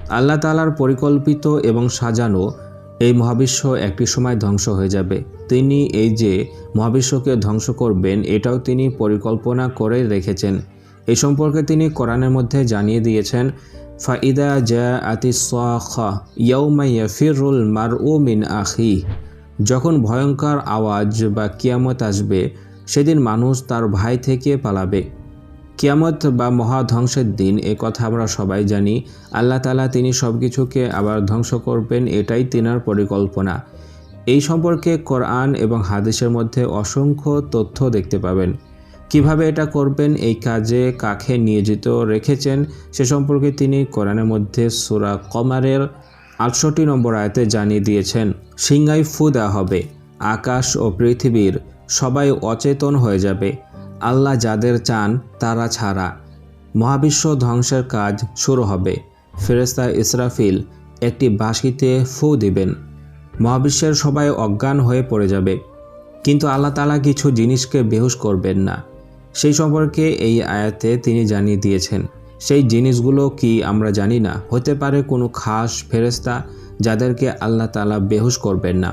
আল্লাহ তাআলার পরিকল্পিত এবং সাজানো এই মহাবিশ্ব একটি সময় ধ্বংস হয়ে যাবে। তিনি এই যে মহাবিশ্বকে ধ্বংস করবেন এটাও তিনি পরিকল্পনা করে রেখেছেন। এই সম্পর্কে তিনি কোরআনের মধ্যে জানিয়ে দিয়েছেন, ফাইদা জাআতিস সাখা ইয়াউমা ইয়াফিরুল মারউ মিন আখি। যখন ভয়ঙ্কর আওয়াজ বা কিয়ামত আসবে সেদিন মানুষ তার ভাই থেকে পালাবে। কিয়ামত বা মহাধ্বংসের দিন, এ কথা আমরা সবাই জানি। আল্লাহ তাআলা তিনি সব কিছুকে আবার ধ্বংস করবেন, এটাই তিনার পরিকল্পনা। এই সম্পর্কে কোরআন এবং হাদিসের মধ্যে অসংখ্য তথ্য দেখতে পাবেন। কিভাবে এটা করবেন, এই কাজে কাকে নিয়োজিত রেখেছেন সে সম্পর্কে তিনি কোরআনের মধ্যে সূরা কমারের ৬৮ নম্বর আয়াতে জানিয়ে দিয়েছেন। সিংহায় ফু দেওয়া হবে, আকাশ ও পৃথিবীর সবাই অচেতন হয়ে যাবে আল্লাহ যাদের চান তারা ছাড়া। মহাবিশ্ব ধ্বংসের কাজ শুরু হবে। ফেরেশতা ইসরাফিল একটি বাঁশিতে ফু দিবেন, মহাবিশ্বের সবাই অজ্ঞান হয়ে পড়ে যাবে। কিন্তু আল্লাহ তাআলা কিছু জিনিসকে বেহুশ করবেন না, সেই সম্পর্কে এই আয়াতে তিনি জানিয়ে দিয়েছেন। সেই জিনিসগুলো কি আমরা জানি না। হতে পারে কোনো খাস ফেরেশতা যাদেরকে আল্লাহ তাআলা বেহুশ করবেন না।